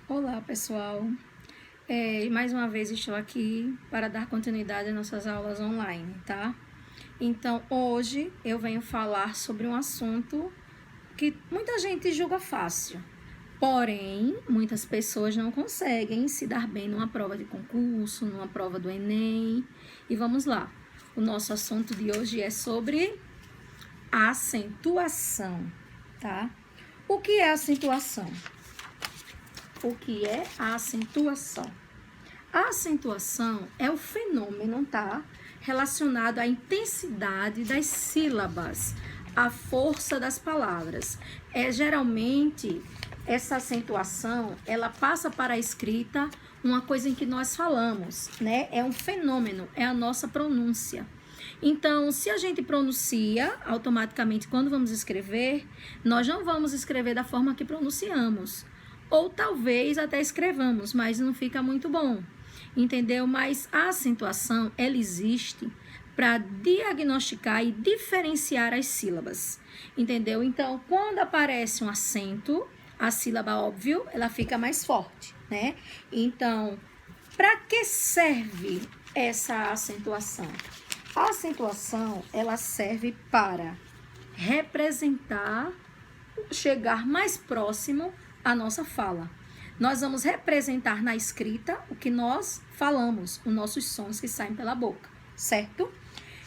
Olá, pessoal. Mais uma vez estou aqui para dar continuidade às nossas aulas online, tá? Então, hoje eu venho falar sobre um assunto que muita gente julga fácil. Porém, muitas pessoas não conseguem se dar bem numa prova de concurso, numa prova do Enem. E vamos lá. O nosso assunto de hoje é sobre acentuação, tá? O que é acentuação? O que é a acentuação? A acentuação é o fenômeno, tá? Relacionado à intensidade das sílabas, à força das palavras. Geralmente, essa acentuação, ela passa para a escrita uma coisa em que nós falamos, né? É um fenômeno, é a nossa pronúncia. Então, se a gente pronuncia, automaticamente, quando vamos escrever, nós não vamos escrever da forma que pronunciamos. Ou talvez até escrevamos, mas não fica muito bom, entendeu? Mas a acentuação, ela existe para diagnosticar e diferenciar as sílabas, entendeu? Então, quando aparece um acento, a sílaba, óbvio, ela fica mais forte, né? Então, para que serve essa acentuação? A acentuação, ela serve para representar, chegar mais próximo a nossa fala. Nós vamos representar na escrita o que nós falamos, os nossos sons que saem pela boca, certo?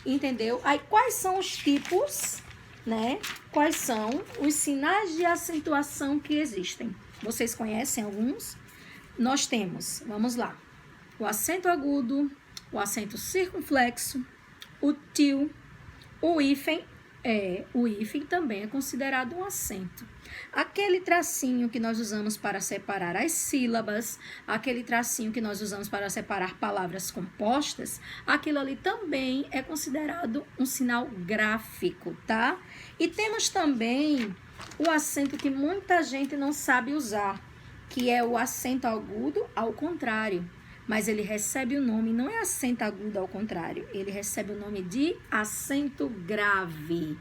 Entendeu? Aí, quais são os tipos, né? Quais são os sinais de acentuação que existem? Vocês conhecem alguns? Nós temos, vamos lá, o acento agudo, o acento circunflexo, o til, o hífen. O hífen também é considerado um acento. Aquele tracinho que nós usamos para separar as sílabas, aquele tracinho que nós usamos para separar palavras compostas, aquilo ali também é considerado um sinal gráfico, tá? E temos também o acento que muita gente não sabe usar, que é o acento agudo ao contrário. Mas ele recebe o nome, não é acento agudo ao contrário, ele recebe o nome de acento grave.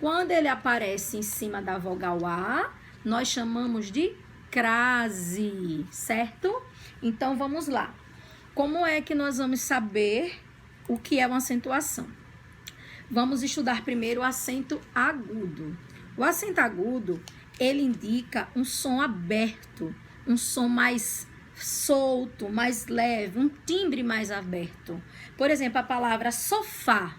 Quando ele aparece em cima da vogal A, nós chamamos de crase, certo? Então, vamos lá. Como é que nós vamos saber o que é uma acentuação? Vamos estudar primeiro o acento agudo. O acento agudo, ele indica um som aberto, um som mais solto, mais leve, um timbre mais aberto. Por exemplo, a palavra sofá.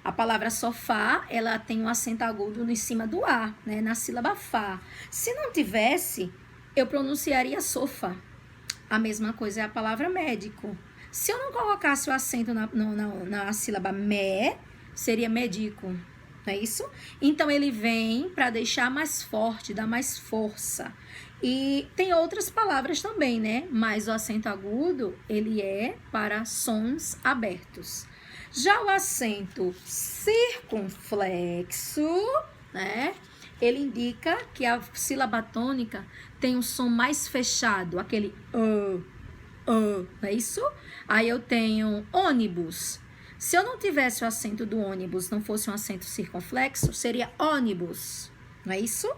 A palavra sofá, ela tem um acento agudo em cima do A, né, na sílaba Fá. Se não tivesse, eu pronunciaria sofá. A mesma coisa é a palavra médico. Se eu não colocasse o acento na sílaba mé, seria médico. Não é isso? Então, ele vem para deixar mais forte, dar mais força. E tem outras palavras também, né? Mas o acento agudo, ele é para sons abertos. Já o acento circunflexo, né? Ele indica que a sílaba tônica tem um som mais fechado, aquele não é isso? Aí eu tenho ônibus. Se eu não tivesse o acento do ônibus, não fosse um acento circunflexo, seria ônibus, não é isso?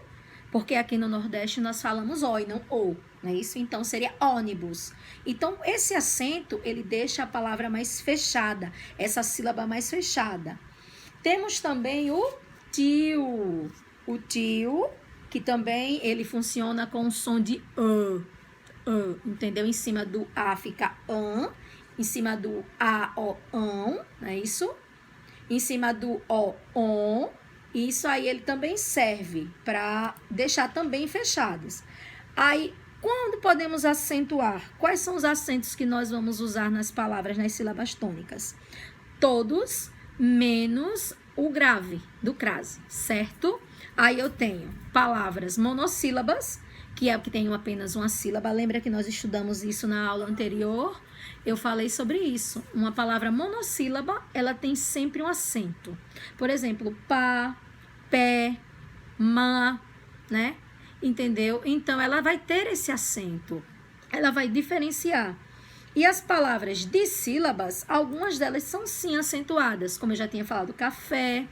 Porque aqui no Nordeste nós falamos o e não o, não é isso? Então seria ônibus. Então esse acento, ele deixa a palavra mais fechada, essa sílaba mais fechada. Temos também o til. O til, que também ele funciona com o som de entendeu? Em cima do A fica an, em cima do A, o, ão, não é isso? Em cima do o, on. Isso aí ele também serve para deixar também fechadas. Aí, quando podemos acentuar? Quais são os acentos que nós vamos usar nas palavras, nas sílabas tônicas? Todos, menos o grave do crase, certo? Aí eu tenho palavras monossílabas, que é o que tem apenas uma sílaba. Lembra que nós estudamos isso na aula anterior? Eu falei sobre isso. Uma palavra monossílaba, ela tem sempre um acento. Por exemplo, pá, pé, má, né? Entendeu? Então, ela vai ter esse acento. Ela vai diferenciar. E as palavras dissílabas, algumas delas são sim acentuadas, como eu já tinha falado, café,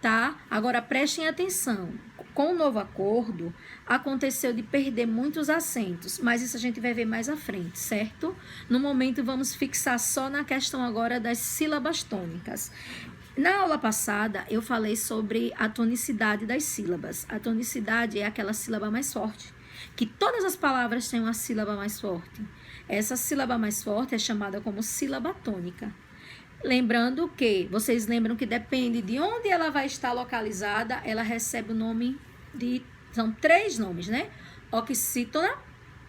tá? Agora, prestem atenção. com o novo acordo, aconteceu de perder muitos acentos, mas isso a gente vai ver mais à frente, certo? No momento, vamos fixar só na questão agora das sílabas tônicas. Na aula passada, eu falei sobre a tonicidade das sílabas. A tonicidade é aquela sílaba mais forte, que todas as palavras têm uma sílaba mais forte. Essa sílaba mais forte é chamada como sílaba tônica. Lembrando que, vocês lembram que depende de onde ela vai estar localizada, ela recebe o nome de, são 3 nomes, né? Oxítona,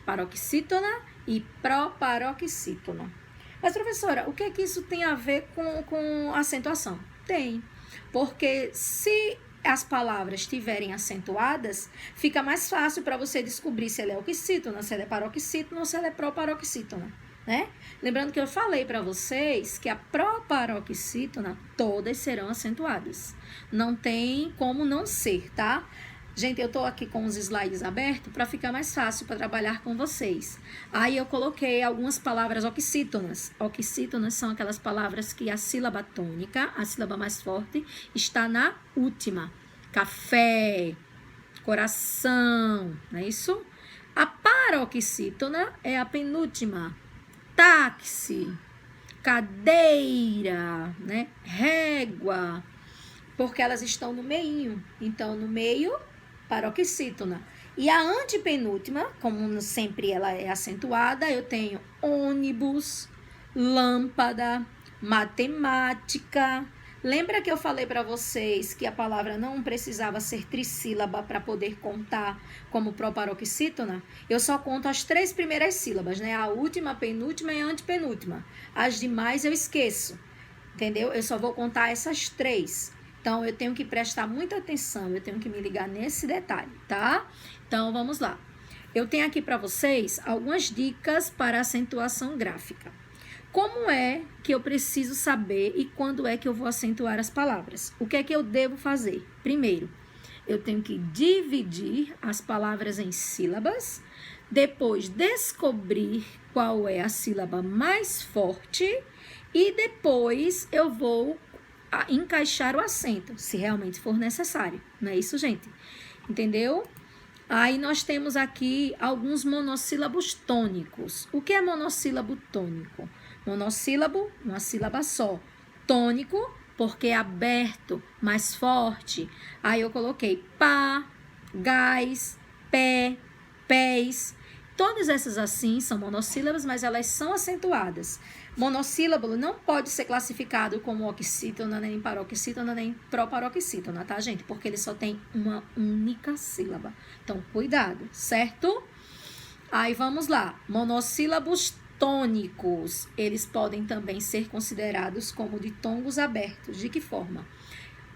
paroxítona e proparoxítona. Mas, professora, o que é que isso tem a ver com acentuação? Tem, porque se as palavras estiverem acentuadas, fica mais fácil para você descobrir se ela é oxítona, se ela é paroxítona ou se ela é proparoxítona, né? Lembrando que eu falei para vocês que a proparoxítona todas serão acentuadas. Não tem como não ser, tá? Gente, eu tô aqui com os slides abertos para ficar mais fácil para trabalhar com vocês. Aí eu coloquei algumas palavras oxítonas. Oxítonas são aquelas palavras que a sílaba tônica, a sílaba mais forte, está na última. Café, coração, não é isso? A paroxítona é a penúltima. Táxi, cadeira, né? Régua, porque elas estão no meinho. Então, no meio, paroxítona. E a antepenúltima, como sempre ela é acentuada, eu tenho ônibus, lâmpada, matemática. Lembra que eu falei para vocês que a palavra não precisava ser trissílaba para poder contar como proparoxítona? Eu só conto as 3 primeiras sílabas, né? A última, a penúltima e a antepenúltima. As demais eu esqueço, entendeu? Eu só vou contar essas 3. Então, eu tenho que prestar muita atenção, eu tenho que me ligar nesse detalhe, tá? Então, vamos lá. Eu tenho aqui para vocês algumas dicas para acentuação gráfica. Como é que eu preciso saber e quando é que eu vou acentuar as palavras? O que é que eu devo fazer? Primeiro, eu tenho que dividir as palavras em sílabas, depois descobrir qual é a sílaba mais forte e depois eu vou encaixar o acento, se realmente for necessário. Não é isso, gente? Entendeu? Aí nós temos aqui alguns monossílabos tônicos. O que é monossílabo tônico? Monossílabo, uma sílaba só. Tônico, porque é aberto, mais forte. Aí eu coloquei pá, gás, pé, pés. Todas essas assim são monossílabas, mas elas são acentuadas. Monossílabo não pode ser classificado como oxítona, nem paroxítona, nem proparoxítona, tá, gente? Porque ele só tem uma única sílaba. Então, cuidado, certo? Aí, vamos lá. Monossílabos tônicos. Eles podem também ser considerados como ditongos abertos. De que forma?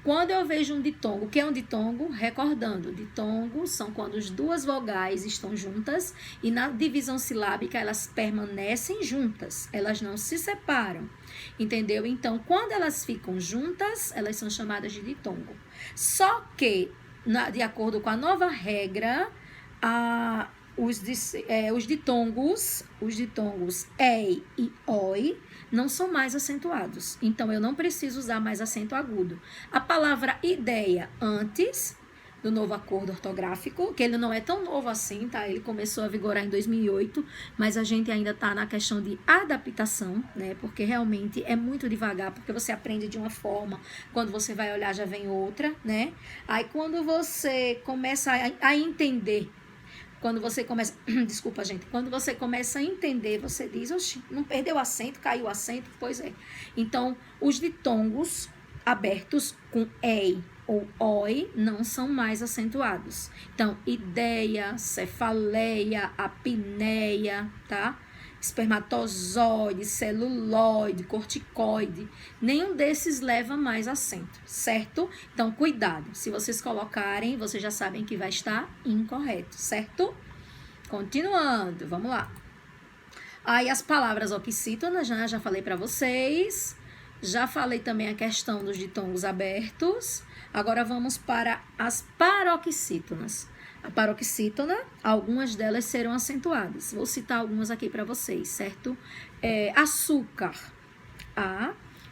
Quando eu vejo um ditongo, o que é um ditongo? Recordando, ditongos são quando as 2 vogais estão juntas e na divisão silábica elas permanecem juntas, elas não se separam, entendeu? Então, quando elas ficam juntas, elas são chamadas de ditongo. Só que, de acordo com a nova regra, os ditongos ei e oi, não são mais acentuados. Então, eu não preciso usar mais acento agudo. A palavra ideia antes do novo acordo ortográfico, que ele não é tão novo assim, tá? Ele começou a vigorar em 2008, mas a gente ainda tá na questão de adaptação, né? Porque realmente é muito devagar, porque você aprende de uma forma, quando você vai olhar já vem outra, né? Aí, quando você começa a entender, quando você começa, desculpa, gente, quando você começa a entender, você diz, oxi, não perdeu o acento, caiu o acento, pois é. Então, os ditongos abertos com ei ou oi não são mais acentuados. Então, ideia, cefaleia, apneia, tá? Espermatozoide, celuloide, corticoide, nenhum desses leva mais acento, certo? Então, cuidado, se vocês colocarem, vocês já sabem que vai estar incorreto, certo? Continuando, vamos lá. Aí, as palavras oxítonas, né? Já falei para vocês, já falei também a questão dos ditongos abertos, agora vamos para as paroxítonas. A paroxítona, algumas delas serão acentuadas. Vou citar algumas aqui para vocês, certo? Açúcar.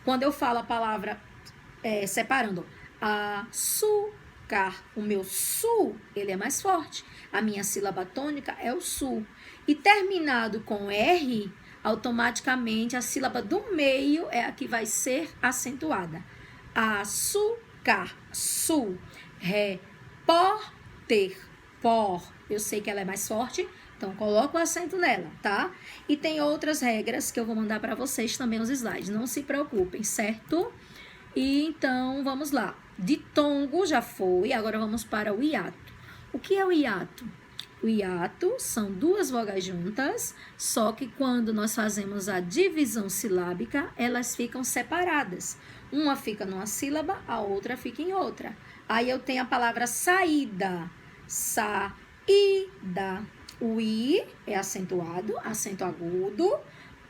Quando eu falo a palavra separando, açúcar, açúcar, o meu su, ele é mais forte. A minha sílaba tônica é o su. E terminado com R, automaticamente a sílaba do meio é a que vai ser acentuada. Açúcar, su, repórter, por. Eu sei que ela é mais forte, então coloco o acento nela, tá? E tem outras regras que eu vou mandar para vocês também nos slides, não se preocupem, certo? E então, vamos lá. Ditongo já foi, agora vamos para o hiato. O que é o hiato? O hiato são duas vogais juntas, só que quando nós fazemos a divisão silábica, elas ficam separadas. Uma fica numa sílaba, a outra fica em outra. Aí eu tenho a palavra saída, saída. O i é acentuado, acento agudo,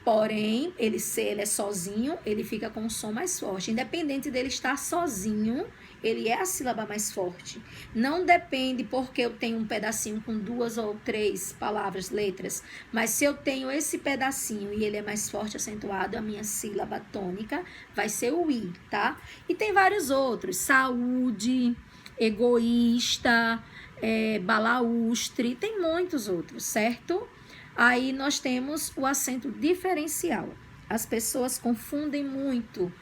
porém, ele é sozinho, ele fica com um som mais forte. Independente dele estar sozinho, ele é a sílaba mais forte. Não depende porque eu tenho um pedacinho com 2 ou 3 palavras, letras, mas se eu tenho esse pedacinho e ele é mais forte, acentuado, a minha sílaba tônica vai ser o i, tá? E tem vários outros, saúde, egoísta, balaústre, tem muitos outros, certo? Aí nós temos o acento diferencial. As pessoas confundem muito.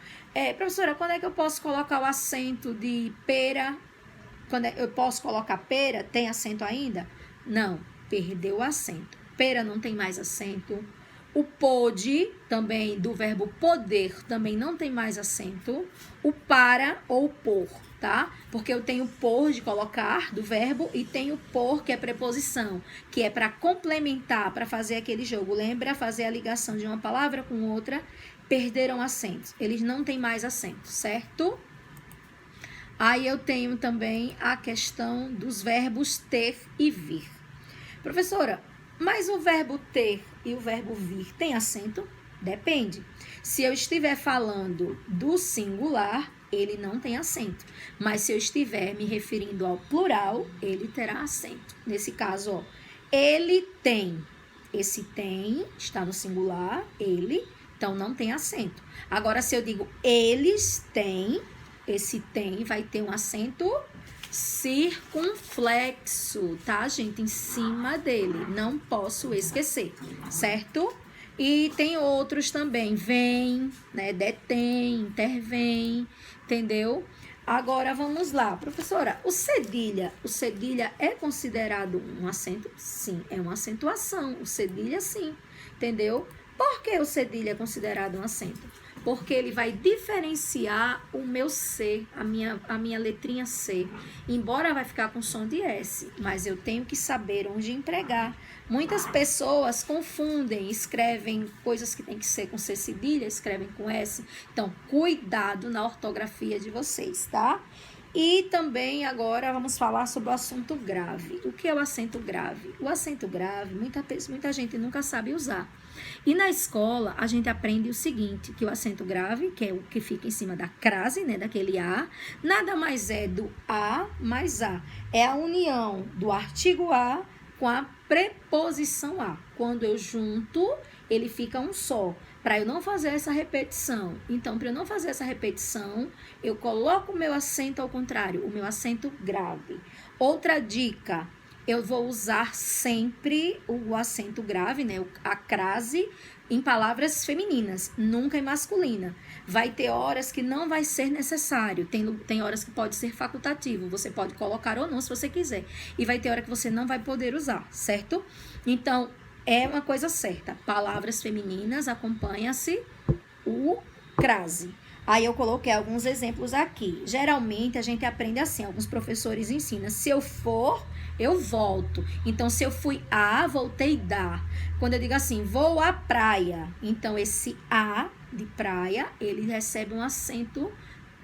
Professora, quando é que eu posso colocar o acento de pera? Quando eu posso colocar pera? Tem acento ainda? Não, perdeu o acento. Pera não tem mais acento. O pode, também do verbo poder, também não tem mais acento. O para ou por, tá? Porque eu tenho por de colocar do verbo e tenho por, que é preposição, que é para complementar, para fazer aquele jogo. Lembra? Fazer a ligação de uma palavra com outra. Perderam acentos. Eles não têm mais acento, certo? Aí eu tenho também a questão dos verbos ter e vir. Professora, mas o verbo ter e o verbo vir tem acento? Depende. Se eu estiver falando do singular, ele não tem acento. Mas se eu estiver me referindo ao plural, ele terá acento. Nesse caso, ó, ele tem. Esse tem está no singular, ele, então não tem acento. Agora, se eu digo eles têm, esse tem vai ter um acento circunflexo, tá, gente? Em cima dele. Não posso esquecer, certo? E tem outros também. Vem, né? Detém, intervém, entendeu? Agora, vamos lá. Professora, o cedilha é considerado um acento? Sim, é uma acentuação. O cedilha, sim, entendeu? Por que o cedilha é considerado um acento? Porque ele vai diferenciar o meu C, a minha letrinha C. Embora vai ficar com som de S, mas eu tenho que saber onde empregar. Muitas pessoas confundem, escrevem coisas que tem que ser com C cedilha, escrevem com S. Então, cuidado na ortografia de vocês, tá? E também agora vamos falar sobre o assunto grave. O que é o acento grave? O acento grave, muita gente nunca sabe usar. E na escola, a gente aprende o seguinte, que o acento grave, que é o que fica em cima da crase, né, daquele A, nada mais é do A mais A. É a união do artigo A com a preposição A. Quando eu junto, ele fica um só. Para eu não fazer essa repetição. Então, para eu não fazer essa repetição, eu coloco o meu acento ao contrário, o meu acento grave. Outra dica, eu vou usar sempre o acento grave, né, a crase, em palavras femininas, nunca em masculina. Vai ter horas que não vai ser necessário, tem horas que pode ser facultativo, você pode colocar ou não se você quiser. E vai ter hora que você não vai poder usar, certo? Então, é uma coisa certa, palavras femininas, acompanha-se o crase. Aí eu coloquei alguns exemplos aqui. Geralmente a gente aprende assim, alguns professores ensinam, se eu for, eu volto. Então, se eu fui a, voltei da. Quando eu digo assim, vou à praia, então esse a de praia, ele recebe um acento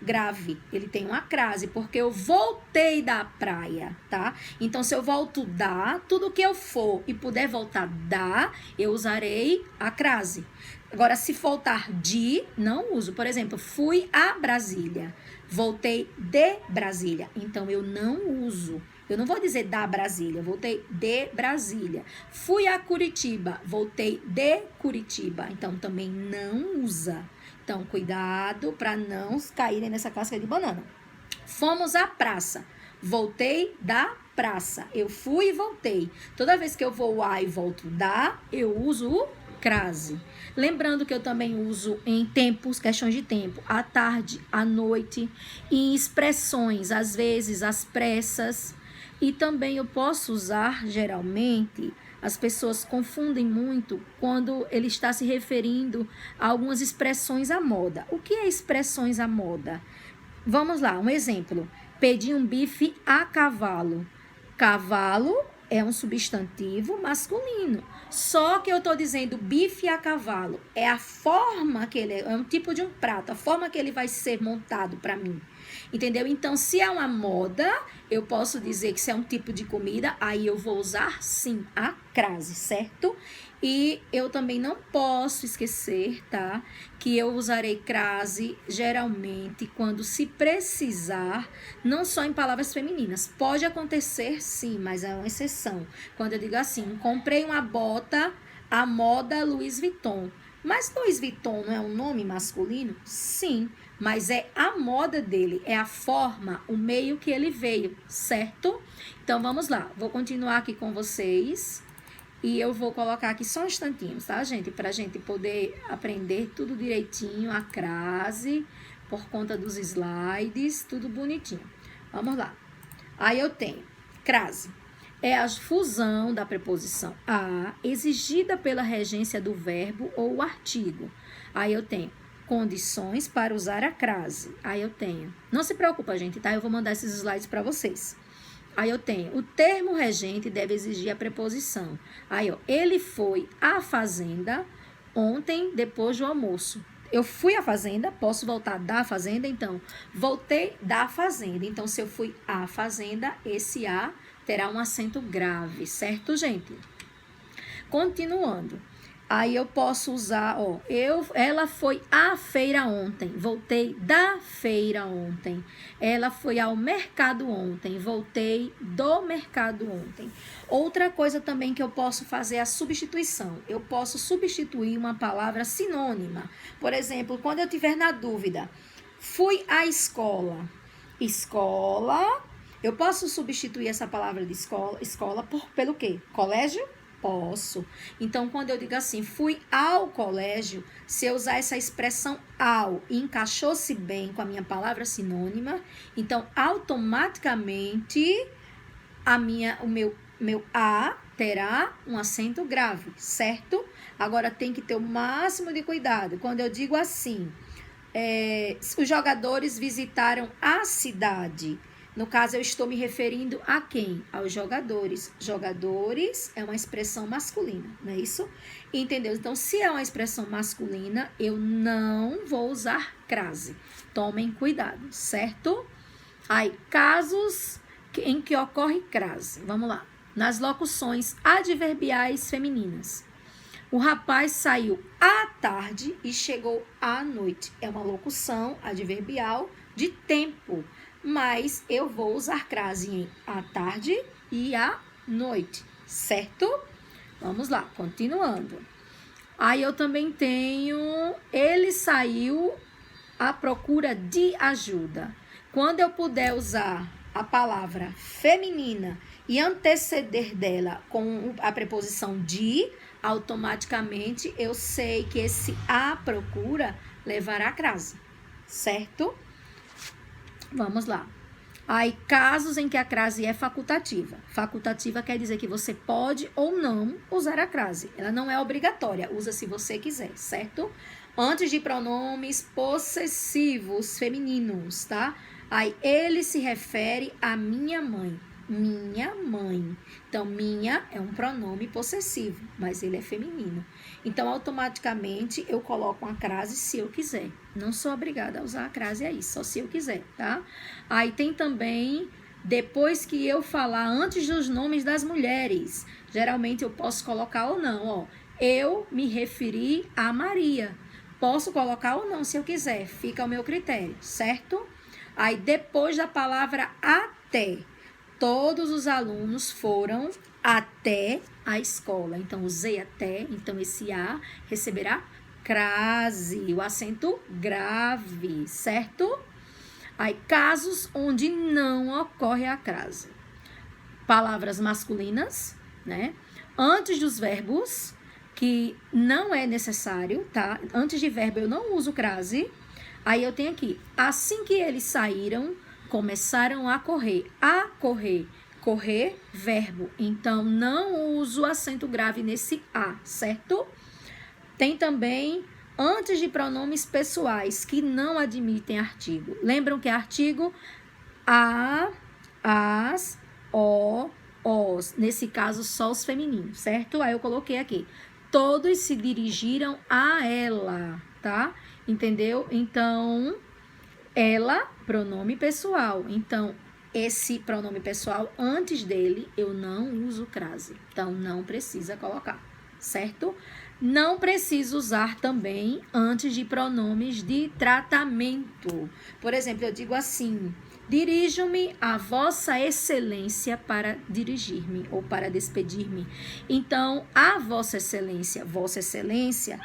grave, ele tem uma crase, porque eu voltei da praia, tá? Então, se eu volto da, tudo que eu for e puder voltar da, eu usarei a crase. Agora, se faltar de, não uso. Por exemplo, fui a Brasília, voltei de Brasília, então eu não uso. Eu não vou dizer da Brasília, voltei de Brasília. Fui a Curitiba, voltei de Curitiba, então também não usa. Então, cuidado para não caírem nessa casca de banana. Fomos à praça. Voltei da praça. Eu fui e voltei. Toda vez que eu vou a e volto da, eu uso o crase. Lembrando que eu também uso em tempos, questões de tempo, à tarde, à noite, e em expressões, às vezes, às pressas. E também eu posso usar, geralmente, as pessoas confundem muito quando ele está se referindo a algumas expressões à moda. O que é expressões à moda? Vamos lá, um exemplo. Pedi um bife a cavalo. Cavalo é um substantivo masculino. Só que eu estou dizendo bife a cavalo. É a forma que ele é um tipo de um prato, a forma que ele vai ser montado para mim. Entendeu? Então, se é uma moda, eu posso dizer que se é um tipo de comida, aí eu vou usar, sim, a crase, certo? E eu também não posso esquecer, tá? Que eu usarei crase, geralmente, quando se precisar, não só em palavras femininas. Pode acontecer, sim, mas é uma exceção. Quando eu digo assim, comprei uma bota à moda Louis Vuitton. Mas Louis Vuitton não é um nome masculino? Sim, mas é a moda dele, é a forma, o meio que ele veio, certo? Então, vamos lá. Vou continuar aqui com vocês e eu vou colocar aqui só um instantinho, tá, gente? Pra gente poder aprender tudo direitinho, a crase, por conta dos slides, tudo bonitinho. Vamos lá. Aí eu tenho crase. É a fusão da preposição a exigida pela regência do verbo ou artigo. Aí eu tenho condições para usar a crase. Aí eu tenho. Não se preocupa, gente, tá? Eu vou mandar esses slides para vocês. Aí eu tenho. O termo regente deve exigir a preposição. Aí, ó. Ele foi à fazenda ontem, depois do almoço. Eu fui à fazenda, posso voltar da fazenda, então, voltei da fazenda. Então, se eu fui à fazenda, esse A terá um acento grave, certo, gente? Continuando. Aí eu posso usar, ó, ela foi à feira ontem, voltei da feira ontem. Ela foi ao mercado ontem, voltei do mercado ontem. Outra coisa também que eu posso fazer é a substituição. Eu posso substituir uma palavra sinônima. Por exemplo, quando eu tiver na dúvida, fui à escola. Escola, eu posso substituir essa palavra de escola pelo quê? Colégio? Posso. Então, quando eu digo assim, fui ao colégio, se eu usar essa expressão ao e encaixou-se bem com a minha palavra sinônima, então, automaticamente, o meu A terá um acento grave, certo? Agora, tem que ter o máximo de cuidado. Quando eu digo assim, os jogadores visitaram a cidade. No caso, eu estou me referindo a quem? Aos jogadores. Jogadores é uma expressão masculina, não é isso? Entendeu? Então, se é uma expressão masculina, eu não vou usar crase. Tomem cuidado, certo? Aí, casos em que ocorre crase. Vamos lá. Nas locuções adverbiais femininas. O rapaz saiu à tarde e chegou à noite. É uma locução adverbial de tempo. Mas eu vou usar crase em à tarde e à noite, certo? Vamos lá, continuando. Aí eu também tenho, ele saiu à procura de ajuda. Quando eu puder usar a palavra feminina e anteceder dela com a preposição de, automaticamente eu sei que esse à procura levará crase, certo? Vamos lá. Aí, casos em que a crase é facultativa. Facultativa quer dizer que você pode ou não usar a crase. Ela não é obrigatória, usa se você quiser, certo? Antes de pronomes possessivos femininos, tá? Aí, ele se refere à minha mãe. Minha mãe. Então, minha é um pronome possessivo, mas ele é feminino. Então, automaticamente, eu coloco uma crase se eu quiser. Não sou obrigada a usar a crase aí, só se eu quiser, tá? Aí tem também, depois que eu falar antes dos nomes das mulheres, geralmente eu posso colocar ou não, ó. Eu me referi a Maria. Posso colocar ou não, se eu quiser, fica ao meu critério, certo? Aí, depois da palavra até, todos os alunos foram até a escola. Então, usei até, então esse A receberá crase, o acento grave, certo? Aí, casos onde não ocorre a crase. Palavras masculinas, né? Antes dos verbos, que não é necessário, tá? Antes de verbo eu não uso crase. Aí eu tenho aqui, assim que eles saíram, começaram a correr. A correr, correr, verbo. Então, não uso acento grave nesse A, certo? Tem também antes de pronomes pessoais que não admitem artigo. Lembram que é artigo? A, as, o, os. Nesse caso, só os femininos, certo? Aí eu coloquei aqui. Todos se dirigiram a ela, tá? Entendeu? Então, ela, pronome pessoal. Então, esse pronome pessoal, antes dele, eu não uso crase. Então, não precisa colocar, certo? Não preciso usar também antes de pronomes de tratamento. Por exemplo, eu digo assim: dirijo-me a Vossa Excelência para dirigir-me ou para despedir-me. Então, a Vossa Excelência,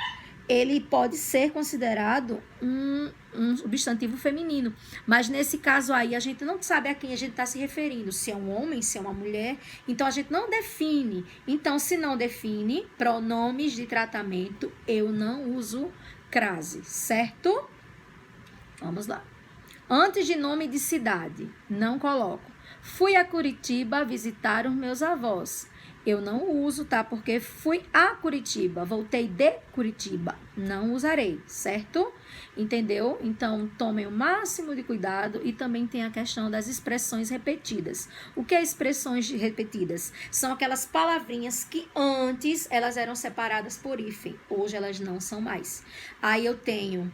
ele pode ser considerado um substantivo feminino. Mas nesse caso aí, a gente não sabe a quem a gente está se referindo. Se é um homem, se é uma mulher. Então, a gente não define. Então, se não define pronomes de tratamento, eu não uso crase, certo? Vamos lá. Antes de nome de cidade, não coloco. Fui a Curitiba visitar os meus avós. Eu não uso, tá? Porque fui a Curitiba, voltei de Curitiba. Não usarei, certo? Entendeu? Então, tomem o máximo de cuidado e também tem a questão das expressões repetidas. O que é expressões repetidas? São aquelas palavrinhas que antes elas eram separadas por hífen. Hoje elas não são mais. Aí eu tenho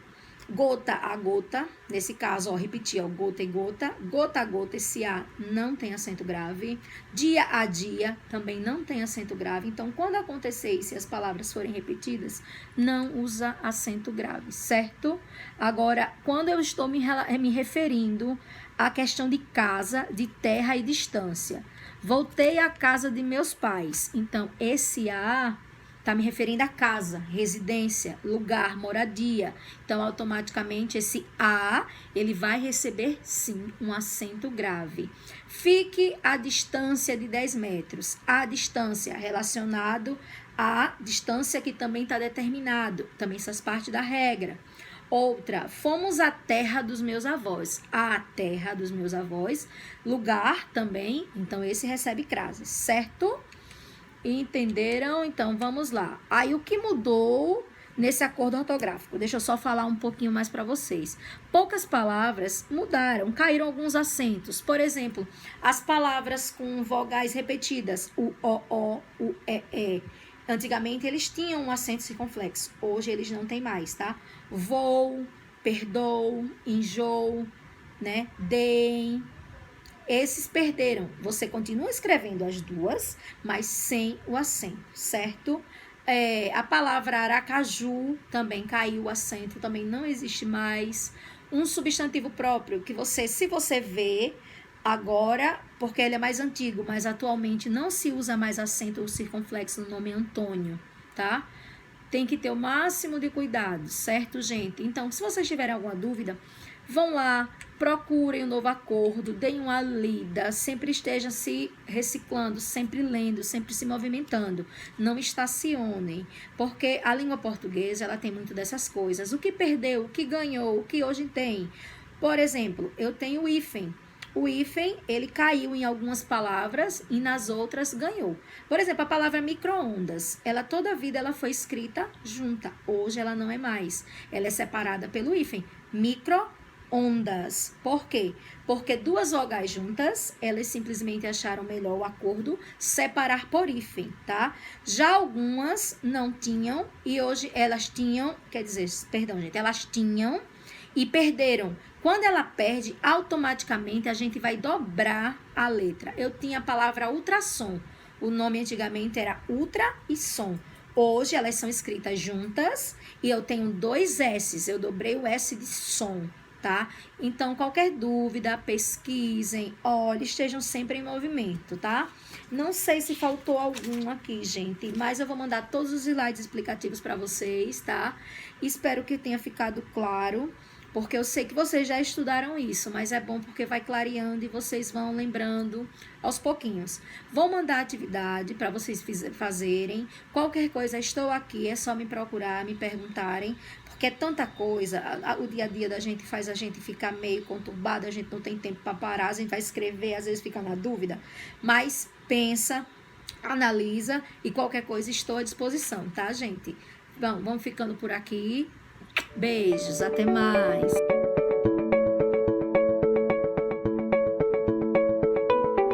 gota a gota, nesse caso, ó, repetir, ó, gota e gota, gota a gota, esse A não tem acento grave, dia a dia também não tem acento grave, então quando acontecer isso e as palavras forem repetidas, não usa acento grave, certo? Agora, quando eu estou me referindo à questão de casa, de terra e distância, voltei à casa de meus pais, então esse A está me referindo a casa, residência, lugar, moradia. Então, automaticamente, esse A, ele vai receber, sim, um acento grave. Fique à distância de 10 metros. A distância relacionado à distância que também está determinado. Também faz parte da regra. Outra, fomos à terra dos meus avós. A terra dos meus avós. Lugar também, então esse recebe crase, certo? Entenderam? Então, vamos lá. Aí, o que mudou nesse acordo ortográfico? Deixa eu só falar um pouquinho mais para vocês. Poucas palavras mudaram, caíram alguns acentos. Por exemplo, as palavras com vogais repetidas, o e. Antigamente, eles tinham um acento circunflexo. Hoje, eles não têm mais, tá? Vou, perdoo, enjoo, né? Deem. Esses perderam. Você continua escrevendo as duas, mas sem o acento, certo? A palavra Aracaju também caiu o acento, também não existe mais. Um substantivo próprio que você, se você vê agora, porque ele é mais antigo, mas atualmente não se usa mais acento ou circunflexo no nome Antônio, tá? Tem que ter o máximo de cuidado, certo, gente? Então, se vocês tiverem alguma dúvida, vão lá, procurem um novo acordo, deem uma lida, sempre estejam se reciclando, sempre lendo, sempre se movimentando. Não estacionem, porque a língua portuguesa, ela tem muito dessas coisas. O que perdeu, o que ganhou, o que hoje tem. Por exemplo, eu tenho o hífen. O hífen, ele caiu em algumas palavras e nas outras ganhou. Por exemplo, a palavra micro-ondas, ela toda a vida ela foi escrita junta. Hoje ela não é mais. Ela é separada pelo hífen. Micro-ondas. Por quê? Porque duas vogais juntas, elas simplesmente acharam melhor o acordo separar por hífen, tá? Já algumas não tinham e hoje elas tinham, elas tinham e perderam. Quando ela perde, automaticamente a gente vai dobrar a letra. Eu tinha a palavra ultrassom. O nome antigamente era ultra e som. Hoje elas são escritas juntas e eu tenho 2 S's. Eu dobrei o S de som, tá? Então, qualquer dúvida, pesquisem, olhem, estejam sempre em movimento, tá? Não sei se faltou algum aqui, gente, mas eu vou mandar todos os slides explicativos para vocês, tá? Espero que tenha ficado claro. porque eu sei que vocês já estudaram isso, mas é bom porque vai clareando e vocês vão lembrando aos pouquinhos. Vou mandar atividade para vocês fazerem. Qualquer coisa, estou aqui, é só me procurar, me perguntarem, porque é tanta coisa, o dia a dia da gente faz a gente ficar meio conturbado, a gente não tem tempo para parar, a gente vai escrever, às vezes fica na dúvida, mas pensa, analisa e qualquer coisa estou à disposição, tá, gente? Bom, vamos ficando por aqui. Beijos, até mais.